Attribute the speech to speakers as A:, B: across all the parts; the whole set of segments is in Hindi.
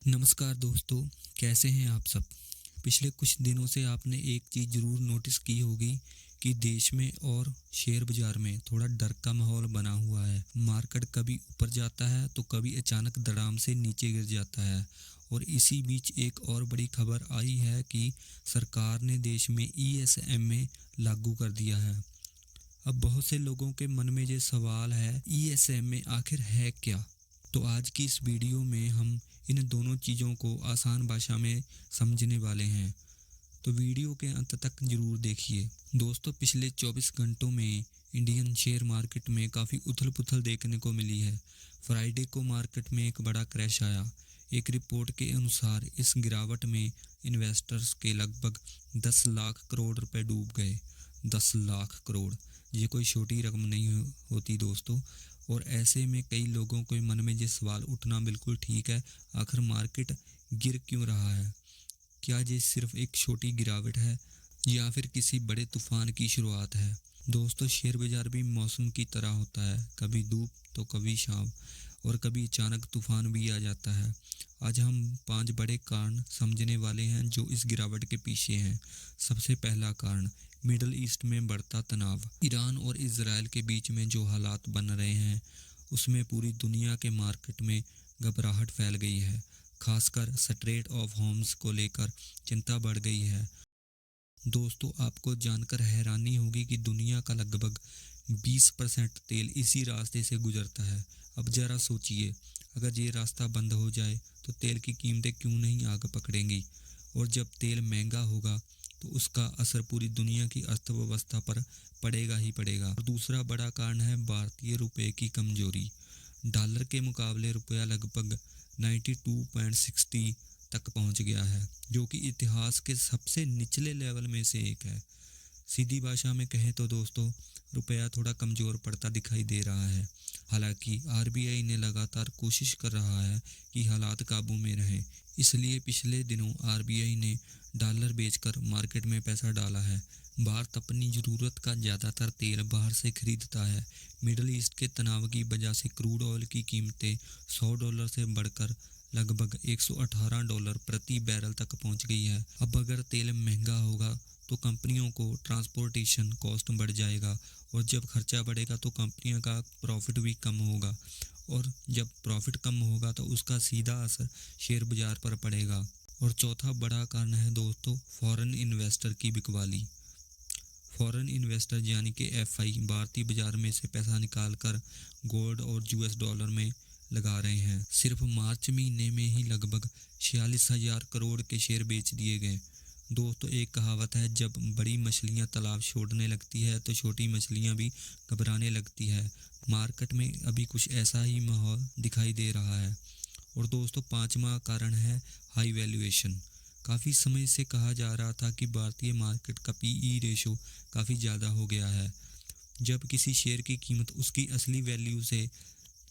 A: नमस्कार दोस्तों, कैसे हैं आप सब। पिछले कुछ दिनों से आपने एक चीज़ ज़रूर नोटिस की होगी कि देश में और शेयर बाजार में थोड़ा डर का माहौल बना हुआ है। मार्केट कभी ऊपर जाता है तो कभी अचानक धड़ाम से नीचे गिर जाता है। और इसी बीच एक और बड़ी खबर आई है कि सरकार ने देश में ईएसएमए लागू कर दिया है। अब बहुत से लोगों के मन में ये सवाल है, ईएसएमए आखिर है क्या। तो आज की इस वीडियो में हम इन दोनों चीज़ों को आसान भाषा में समझने वाले हैं, तो वीडियो के अंत तक जरूर देखिए। दोस्तों, पिछले 24 घंटों में इंडियन शेयर मार्केट में काफ़ी उथल पुथल देखने को मिली है। फ्राइडे को मार्केट में एक बड़ा क्रैश आया। एक रिपोर्ट के अनुसार इस गिरावट में इन्वेस्टर्स के लगभग 10 लाख करोड़ रुपए डूब गए। 10 लाख करोड़, ये कोई छोटी रकम नहीं होती दोस्तों। और ऐसे में कई लोगों के मन में ये सवाल उठना बिल्कुल ठीक है, आखिर मार्केट गिर क्यों रहा है। क्या ये सिर्फ एक छोटी गिरावट है या फिर किसी बड़े तूफान की शुरुआत है। दोस्तों, शेयर बाजार भी मौसम की तरह होता है, कभी धूप तो कभी छांव और कभी अचानक तूफान भी आ जाता है। आज हम 5 बड़े कारण समझने वाले हैं जो इस गिरावट के पीछे हैं। सबसे पहला कारण, मिडल ईस्ट में बढ़ता तनाव। ईरान और इजराइल के बीच में जो हालात बन रहे हैं उसमें पूरी दुनिया के मार्केट में घबराहट फैल गई है। खासकर स्ट्रेट ऑफ होर्मुज को लेकर चिंता बढ़ गई है। दोस्तों, आपको जानकर हैरानी होगी कि दुनिया का लगभग 20% तेल इसी रास्ते से गुजरता है। अब जरा सोचिए, अगर ये रास्ता बंद हो जाए तो तेल की कीमतें क्यों नहीं आग पकड़ेंगी। और जब तेल महंगा होगा तो उसका असर पूरी दुनिया की अर्थव्यवस्था पर पड़ेगा ही पड़ेगा। और दूसरा बड़ा कारण है भारतीय रुपए की कमजोरी। डॉलर के मुकाबले रुपया लगभग 92.60 तक पहुंच गया है, जो कि इतिहास के सबसे निचले लेवल में से एक है। सीधी भाषा में कहें तो दोस्तों, रुपया थोड़ा कमज़ोर पड़ता दिखाई दे रहा है। हालांकि आरबीआई ने लगातार कोशिश कर रहा है कि हालात काबू में रहें। इसलिए पिछले दिनों आरबीआई ने डॉलर बेचकर मार्केट में पैसा डाला है। भारत अपनी ज़रूरत का ज़्यादातर तेल बाहर से खरीदता है। मिडल ईस्ट के तनाव की वजह से क्रूड ऑयल की कीमतें $100 से बढ़कर लगभग $118 प्रति बैरल तक पहुंच गई है। अब अगर तेल महंगा होगा तो कंपनियों को ट्रांसपोर्टेशन कॉस्ट बढ़ जाएगा, और जब खर्चा बढ़ेगा तो कंपनियों का प्रॉफिट भी कम होगा, और जब प्रॉफिट कम होगा तो उसका सीधा असर शेयर बाजार पर पड़ेगा। और चौथा बड़ा कारण है दोस्तों, फॉरेन इन्वेस्टर की बिकवाली। फॉरेन इन्वेस्टर यानी कि एफआई भारतीय बाजार में से पैसा निकाल कर गोल्ड और यूएस डॉलर में लगा रहे हैं। सिर्फ मार्च महीने में ही लगभग 46,000 करोड़ के शेयर बेच दिए गए। दोस्तों, एक कहावत है, जब बड़ी मछलियां तालाब छोड़ने लगती है तो छोटी मछलियां भी घबराने लगती है। मार्केट में अभी कुछ ऐसा ही माहौल दिखाई दे रहा है। और दोस्तों, पांचवा कारण है हाई वैल्यूएशन। काफ़ी समय से कहा जा रहा था कि भारतीय मार्केट का पीई रेशो काफ़ी ज़्यादा हो गया है। जब किसी शेयर की कीमत उसकी असली वैल्यू से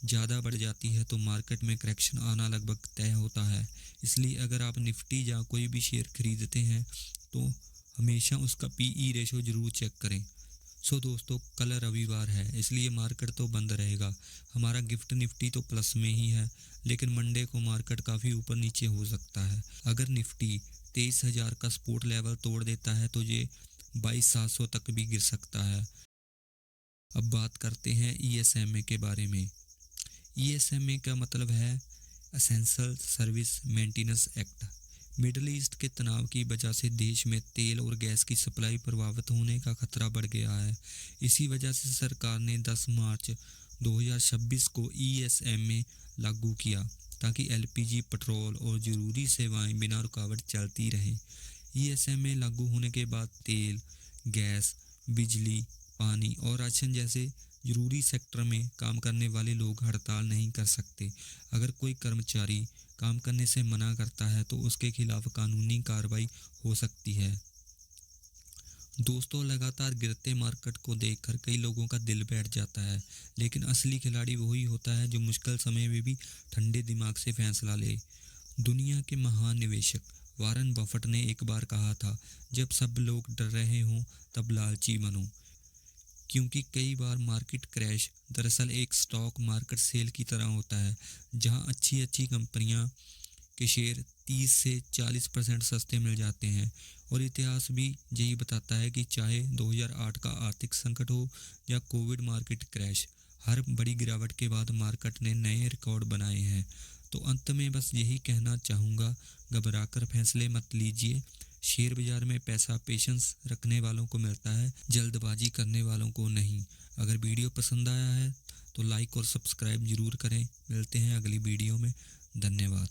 A: ज़्यादा बढ़ जाती है तो मार्केट में करेक्शन आना लगभग तय होता है। इसलिए अगर आप निफ्टी या कोई भी शेयर खरीदते हैं तो हमेशा उसका पीई रेशो ज़रूर चेक करें। सो दोस्तों, कल रविवार है इसलिए मार्केट तो बंद रहेगा। हमारा गिफ्ट निफ्टी तो प्लस में ही है, लेकिन मंडे को मार्केट काफ़ी ऊपर नीचे हो सकता है। अगर निफ्टी 23,000 का सपोर्ट लेवल तोड़ देता है तो ये 22,700 तक भी गिर सकता है। अब बात करते हैं ईएसएमए के बारे में। ईएसएमए का मतलब है essential service maintenance act. Middle east के तनाव की वजह से देश में तेल और गैस की सप्लाई प्रभावित होने का खतरा बढ़ गया है। इसी वजह से सरकार ने 10 मार्च 2026 को ईएसएमए लागू किया, ताकि एलपीजी, पेट्रोल और ज़रूरी सेवाएं बिना रुकावट चलती रहें। ईएसएमए लागू होने के बाद तेल, गैस, बिजली, पानी और राशन जैसे जरूरी सेक्टर में काम करने वाले लोग हड़ताल नहीं कर सकते। अगर कोई कर्मचारी काम करने से मना करता है तो उसके खिलाफ कानूनी कार्रवाई हो सकती है। दोस्तों, लगातार गिरते मार्केट को देखकर कई लोगों का दिल बैठ जाता है, लेकिन असली खिलाड़ी वही होता है जो मुश्किल समय में भी ठंडे दिमाग से फैसला ले। दुनिया के महान निवेशक वारन बफेट ने एक बार कहा था, जब सब लोग डर रहे हों तब लालची बनो। क्योंकि कई बार मार्केट क्रैश दरअसल एक स्टॉक मार्केट सेल की तरह होता है, जहां अच्छी अच्छी कंपनियां के शेयर 30 से 40% सस्ते मिल जाते हैं। और इतिहास भी यही बताता है कि चाहे 2008 का आर्थिक संकट हो या कोविड मार्केट क्रैश, हर बड़ी गिरावट के बाद मार्केट ने नए रिकॉर्ड बनाए हैं। तो अंत में बस यही कहना चाहूँगा, घबराकर फैसले मत लीजिए। शेयर बाजार में पैसा पेशेंस रखने वालों को मिलता है, जल्दबाजी करने वालों को नहीं। अगर वीडियो पसंद आया है तो लाइक और सब्सक्राइब जरूर करें। मिलते हैं अगली वीडियो में। धन्यवाद।